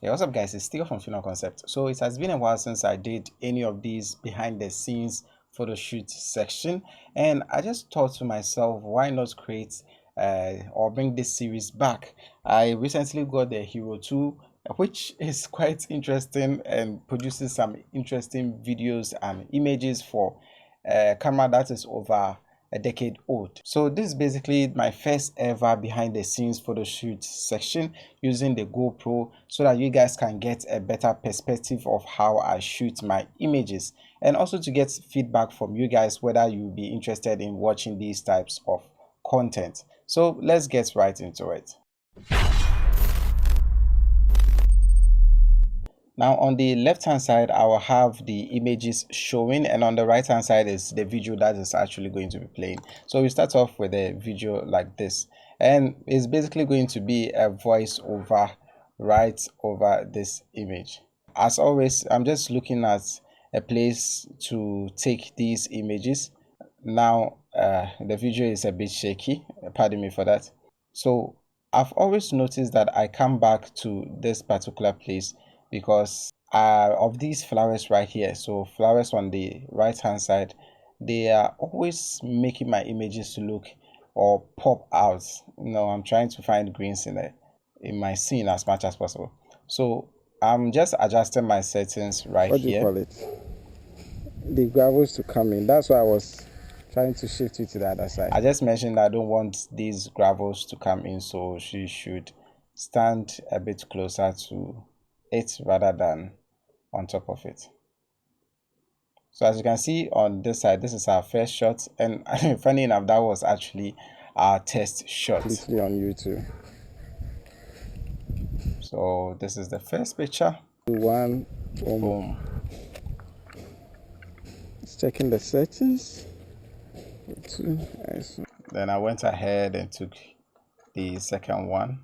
Hey, what's up guys, it's Theyo from Final Concept. So it has been a while since I did any of these behind the scenes photo shoot section, and I just thought to myself, why not create or bring this series back. I recently got the Hero 2, which is quite interesting and produces some interesting videos and images for a camera that is over a decade old. So this is basically my first ever behind the scenes photo shoot section using the GoPro, so that you guys can get a better perspective of how I shoot my images, and also to get feedback from you guys whether you'll be interested in watching these types of content. So let's get right into it. Now on the left hand side I will have the images showing, and on the right hand side is the video that is actually going to be playing. So we start off with a video like this, and it's basically going to be a voiceover right over this image. As always, I'm just looking at a place to take these images. Now the video is a bit shaky, pardon me for that. So I've always noticed that I come back to this particular place because of these flowers right here. So flowers on the right hand side, they are always making my images to look or pop out. I'm trying to find greens in my scene as much as possible. So I'm just adjusting my settings right here. What do you call it? The gravels to come in. That's why I was trying to shift you to the other side. I just mentioned I don't want these gravels to come in, so she should stand a bit closer to it rather than on top of it. So as you can see on this side, this is our first shot, and funny enough, that was actually our test shot. Completely on YouTube. So this is the first picture. One, boom. It's checking the settings. Two. Then I went ahead and took the second one.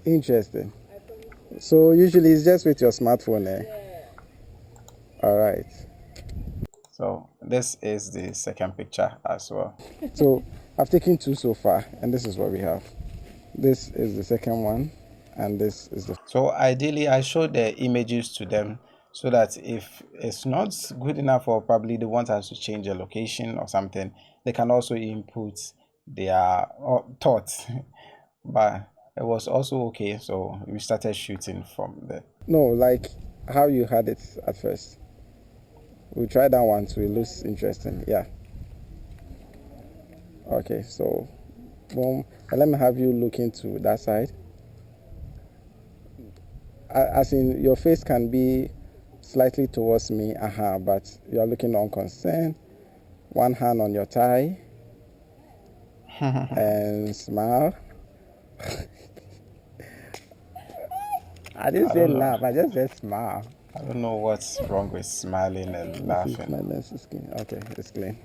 Interesting. So usually it's just with your smartphone, eh? All right. So this is the second picture as well. So I've taken two so far, and this is what we have. This is the second one, and this is the... So ideally I showed the images to them, so that if it's not good enough, or probably they want us to change the location or something, they can also input their thoughts. But it was also okay, so we started shooting from there. No, like how you had it at first. We'll try that one too. It looks interesting. Yeah. Okay, so boom. And let me have you look into that side. As in, your face can be slightly towards me, but you're looking unconcerned. One hand on your thigh. And smile. I didn't say laugh, I just said smile. I don't know what's wrong with smiling and laughing. My lens is clean. Okay, it's clean.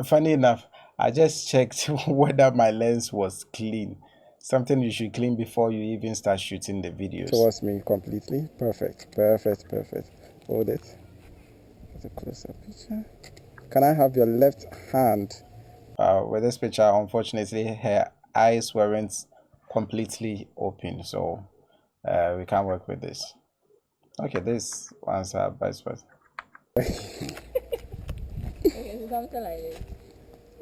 Funny enough, I just checked whether my lens was clean. Something you should clean before you even start shooting the videos. Towards me completely. Perfect, perfect, perfect. Hold it. That's a closer picture. Can I have your left hand? With this picture, unfortunately, her eyes weren't completely open, so we can't work with this. Okay, this one's her best part.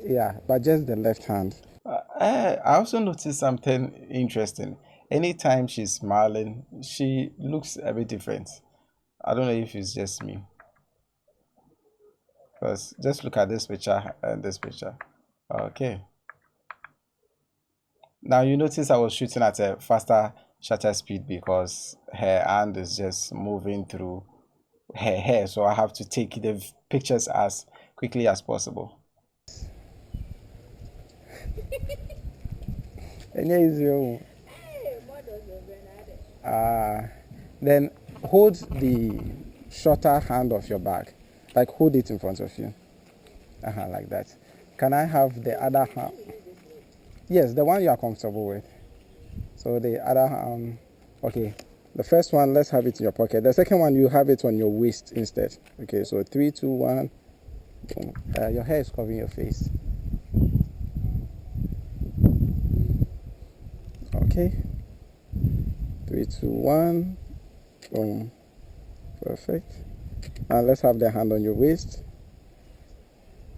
Yeah, but just the left hand. I also noticed something interesting. Anytime she's smiling, she looks a bit different. I don't know if it's just me. But just look at this picture and this picture. Okay. Now you notice I was shooting at a faster shutter speed because her hand is just moving through her hair, so I have to take the pictures as quickly as possible. Then hold the shorter hand of your bag, like hold it in front of you, like that. Can I have the other hand? Yes, the one you are comfortable with. So the other hand, okay. The first one, let's have it in your pocket. The second one, you have it on your waist instead. Okay, so 3, 2, 1. Boom. Your hair is covering your face. Okay. Okay. 3, 2, 1. Boom. Perfect. Now let's have the hand on your waist.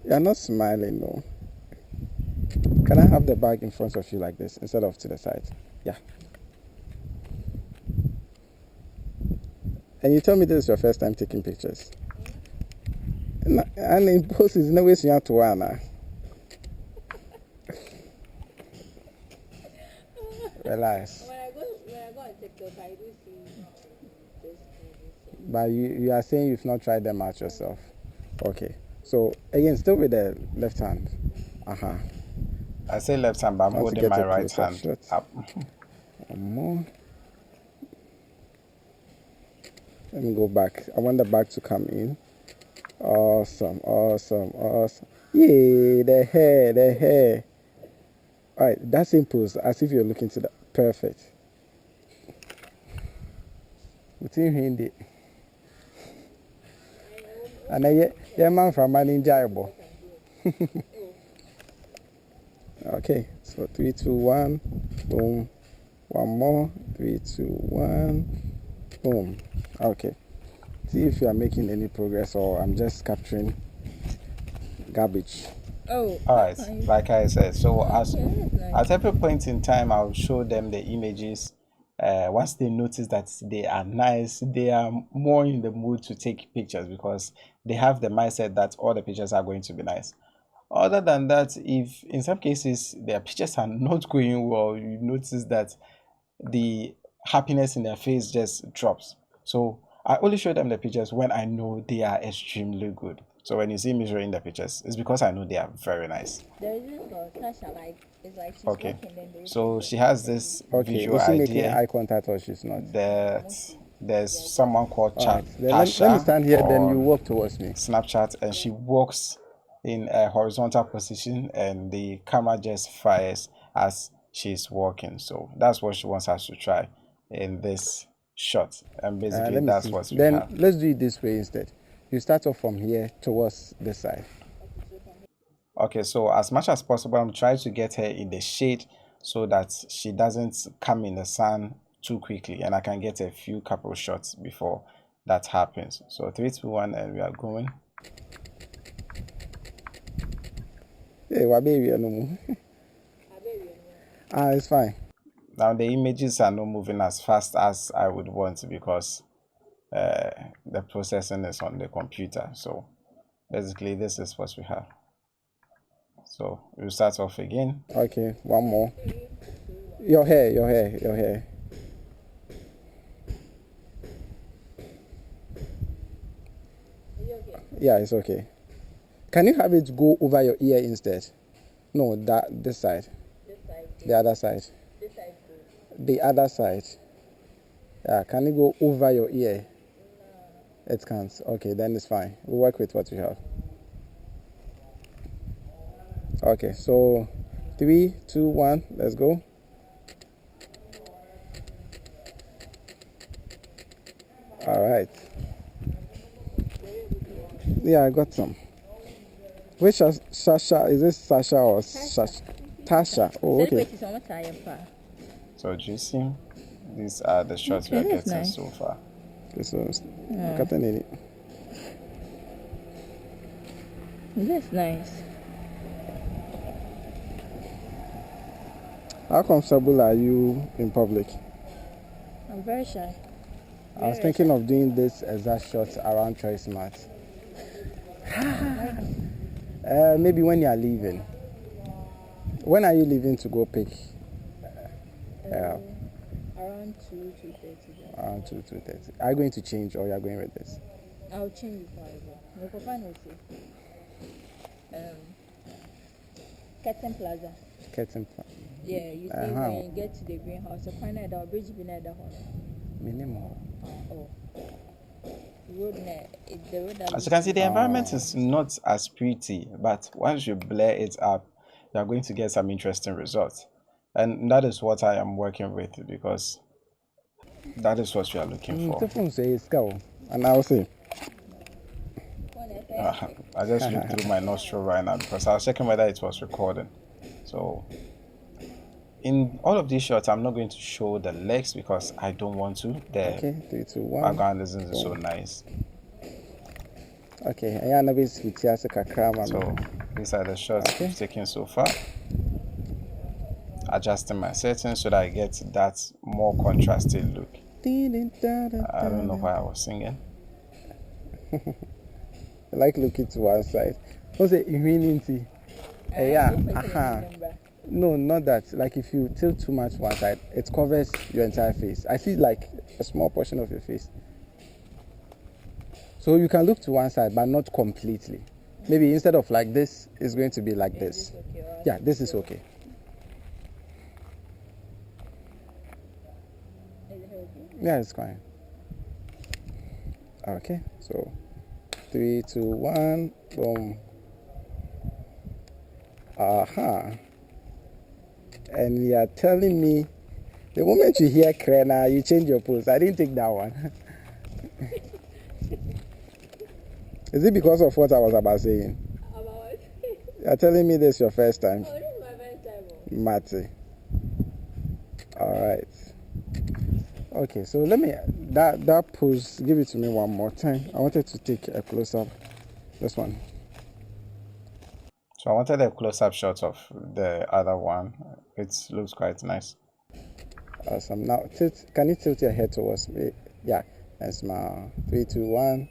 You're not smiling, no. Can I have the bag in front of you like this instead of to the side? Yeah. And you tell me this is your first time taking pictures. And in poses, no way you have to one. Relax. When I go on TikTok, I do see this. But you are saying you've not tried them out yourself. Okay. So again, still with the left hand. I say left hand, but I'm holding my right hand up. One more. Let me go back. I want the back to come in. Awesome, awesome, awesome. Yay, the hair. All right, that same pose, as if you're looking to the perfect. What's in Hindi? And then yeah, man from Maninjaibo. Okay, so 3, 2, 1, boom. One more. 3, 2, 1, boom. Okay. See if you are making any progress or I'm just capturing garbage. Oh. All right, like I said, so nice. at every point in time, I'll show them the images. Once they notice that they are nice, they are more in the mood to take pictures because they have the mindset that all the pictures are going to be nice. Other than that, if in some cases their pictures are not going well, you notice that the happiness in their face just drops. So I only show them the pictures when I know they are extremely good. So when you see me showing the pictures, it's because I know they are very nice. There is this girl, Tasha, it's like she's Okay. working, then So she has this visual is she idea making eye contact or she's not? that there's someone called Right. Tasha Let me stand here, then you on walk towards me. Snapchat, and she walks in a horizontal position and the camera just fires as she's walking. So that's what she wants us to try in this shot, and basically that's what we have. Let's do it this way instead. You start off from here towards this side. Okay, so as much as possible, I'm trying to get her in the shade so that she doesn't come in the sun too quickly, and I can get a few couple shots before that happens. So 3, 2, 1, and we are going. Hey, what baby? No. It's fine. Now the images are not moving as fast as I would want because the processing is on the computer. So basically this is what we have. So we'll start off again. Okay, one more. Your hair. Yeah, it's okay. Can you have it go over your ear instead? No, this side. The other side. This side. The other side. Yeah, can it go over your ear? No. It can't. Okay, then it's fine. We'll work with what we have. Okay, so 3, 2, 1, let's go. All right. Yeah, I got some. Which Sasha? Is this Sasha or Sasha? Tasha. Oh, okay. So do you see? These are the shots we are getting so far. This was That's nice. How comfortable are you in public? I'm very shy. I was thinking of doing this exact shot around Choice Mart. Maybe when you are leaving. When are you leaving to go pick? Around 2:30. Around 2:30. Are you going to change or you are going with this? I'll change before I go. We'll find Curtain Plaza. Curtain Plaza. Yeah, you see when you get to the greenhouse, you find out the bridge beneath the hall. Minimum. As you can see, the environment is not as pretty, but once you blur it up, you are going to get some interesting results. And that is what I am working with because that is what we are looking for. And I'll see. I just looked through my nostril right now because I was checking whether it was recording. So in all of these shots, I'm not going to show the legs because I don't want to. The Okay, 3, 2, 1. background isn't so nice. Okay, I am a bit switchy as a kakra. So these are the shots we've taken so far. Adjusting my settings so that I get that more contrasted look. I don't know why I was singing. I like looking to one side. What's it? Immunity. Yeah. No, not that. Like if you tilt too much one side, it covers your entire face. I see like a small portion of your face. So you can look to one side, but not completely. Maybe instead of like this, it's going to be like this. Yeah, this is okay. Yeah, it's fine. Okay, so 3, 2, 1, boom. And you are telling me the moment you hear Krena, you change your pose. I didn't take that one. Is it because of what I was about saying? About what? You're telling me this is your first time? Oh, this is my first time. Mate. All right. Okay, so let me, that pose, give it to me one more time. I wanted to take a close-up. This one. So I wanted a close-up shot of the other one. It looks quite nice. Awesome. Now, can you tilt your head towards me? Yeah, and smile. 3, 2, 1.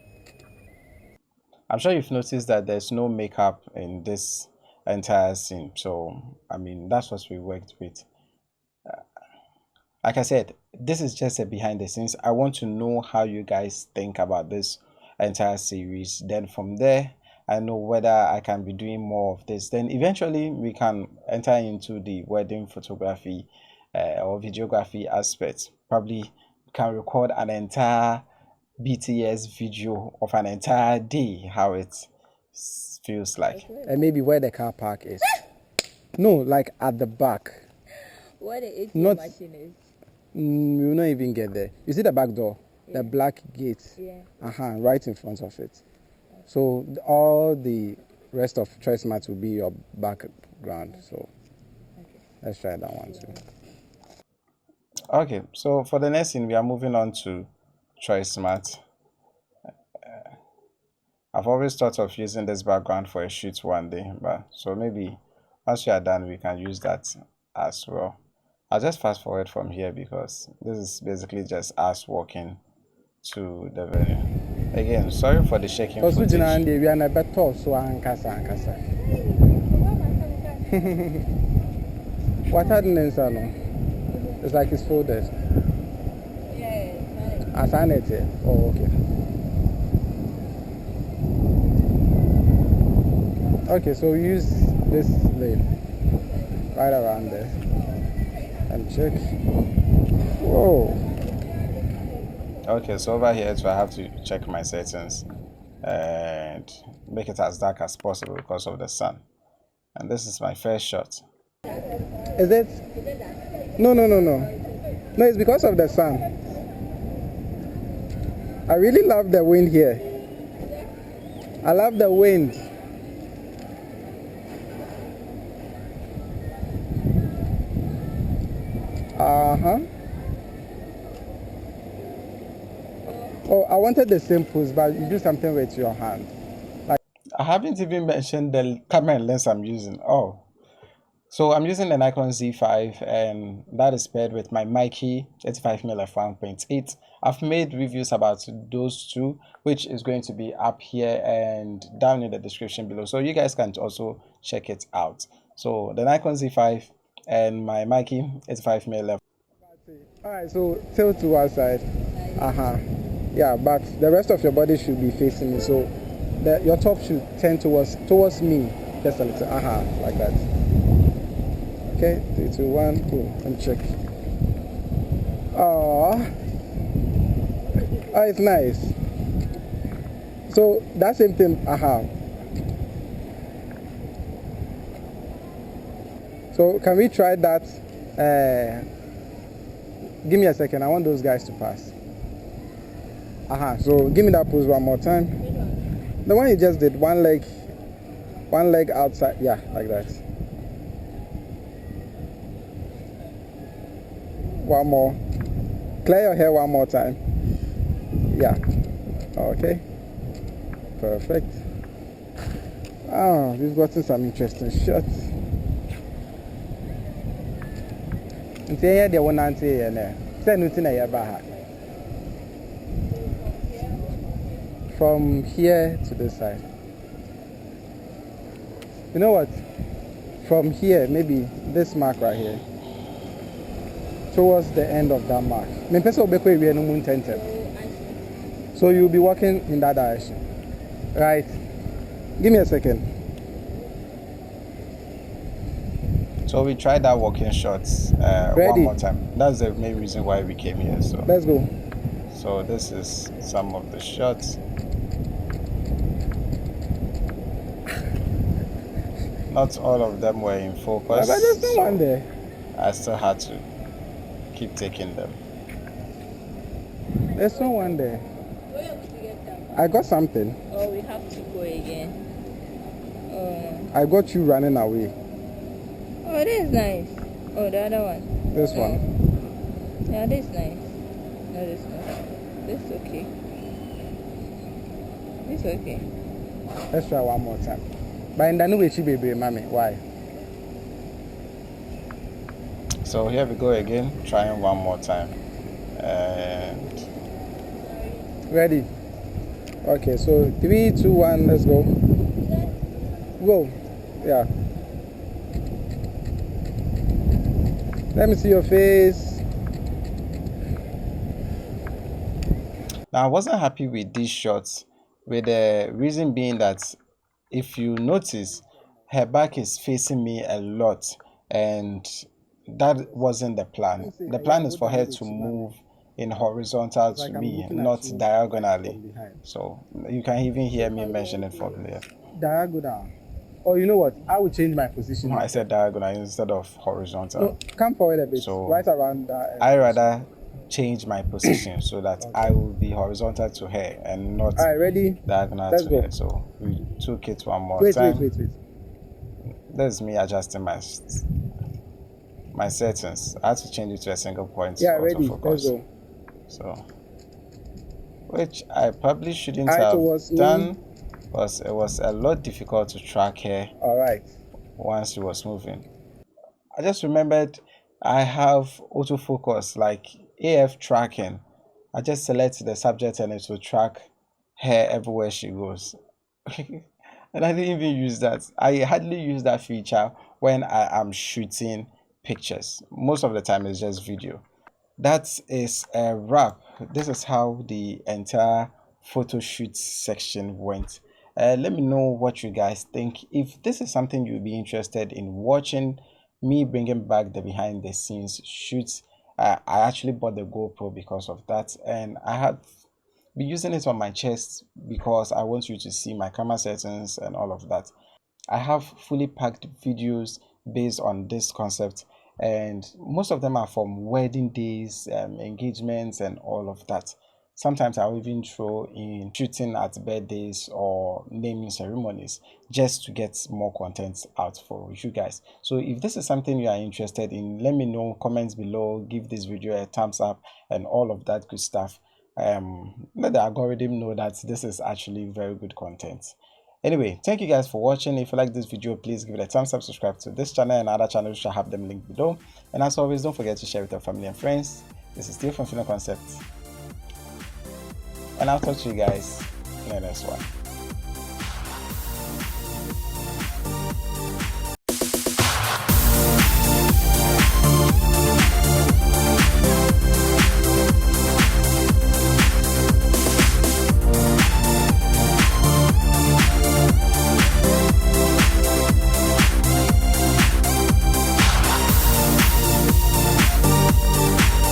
I'm sure you've noticed that there's no makeup in this entire scene. So, I mean, that's what we worked with. Like I said, this is just a behind the scenes. I want to know how you guys think about this entire series. Then from there, I know whether I can be doing more of this. Then eventually we can enter into the wedding photography or videography aspect. Probably can record an entire BTS video of an entire day, how it feels like. And maybe where the car park is. No, like at the back. Where the ATM Not- machine is. You will not even get there. You see the back door? The black gate? Yeah. Right in front of it. So all the rest of choice mats will be your background. So let's try that one too. Okay, so for the next scene, we are moving on to choice mat. I've always thought of using this background for a shoot one day, but so maybe once we are done, we can use that as well. I'll just fast forward from here because this is basically just us walking to the venue. Again, sorry for the shaking Because footage. we are a bit tall, so ankasa. What happened no? It's like it's folded. Yeah, Asanete. Oh, okay. Okay, so use this lane right around there and check. Whoa. Okay, so over here, so I have to check my settings and make it as dark as possible because of the sun. And this is my first shot. Is it? No. No, it's because of the sun. I really love the wind here. I love the wind. Oh, I wanted the same pose, but you do something with your hand. Like I haven't even mentioned the camera and lens I'm using. Oh, so I'm using the Nikon Z5 and that is paired with my Meike 85mm f1.8. I've made reviews about those two, which is going to be up here and down in the description below. So you guys can also check it out. So the Nikon Z5 and my Meike 85mm. Alright, so tilt to one side. Yeah, but the rest of your body should be facing me. So your top should tend towards me. Just a little. Like that. Okay, 3, 2, 1, boom, and check. Oh, it's nice. So that same thing, So can we try that? Give me a second. I want those guys to pass. So give me that pose one more time. The one you just did, one leg outside. Yeah, like that. one more. Clear your hair one more time. Yeah. Okay. Perfect. Oh, we've gotten some interesting shots. The one answer from here to this side. You know what? From here, maybe this mark right here, towards the end of that mark. So you'll be walking in that direction, right? Give me a second. So we tried that walking shots one more time. That's the main reason why we came here. So let's go. So this is some of the shots. Not all of them were in focus. But there's no one there. I still had to keep taking them. There's no one there. I got something. Oh, we have to go again. I got you running away. Oh, this is nice. Oh, the other one. This one. Yeah, this is nice. No, this not. This is okay. This is okay. Let's try one more time. But in the new way, she baby, mommy. Why? So here we go again, trying one more time. And ready? Okay, so 3, 2, 1, let's go. Go. Yeah. Let me see your face. Now I wasn't happy with these shots, with the reason being that if you notice, her back is facing me a lot, and that wasn't the plan. The plan is for her to move in horizontal to me, not diagonally. So you can even hear me mention it from there. Diagonal. Oh, you know what? I will change my position. I said diagonal instead of horizontal. No, come forward a bit. So right around that. I rather change my position so that I will be horizontal to her and not ready? diagonal Let's to go. her. So we took it one more wait, time. Wait. This is me adjusting my settings. I had to change it to a single point. Yeah, ready. Let's go. So, which I probably shouldn't have done, because it was a lot difficult to track her. All right. Once she was moving, I just remembered I have autofocus, like AF tracking. I just select the subject and it will track her everywhere she goes. And I didn't even use that. I hardly use that feature when I am shooting pictures. Most of the time it's just video. That is a wrap. This is how the entire photo shoot section went. Let me know what you guys think. If this is something you'll be interested in watching, me bringing back the behind the scenes shoots. I actually bought the GoPro because of that, and I had been using it on my chest because I want you to see my camera settings and all of that. I have fully packed videos based on this concept, and most of them are from wedding days, engagements and all of that. Sometimes I'll even throw in shooting at birthdays or naming ceremonies just to get more content out for you guys. So if this is something you are interested in, let me know, comments below, give this video a thumbs up and all of that good stuff. Let the algorithm know that this is actually very good content. Anyway, thank you guys for watching. If you like this video, please give it a thumbs up, subscribe to this channel and other channels, which I have them linked below. And as always, don't forget to share with your family and friends. This is Theyo from Film Concept, and I'll talk to you guys in the next one.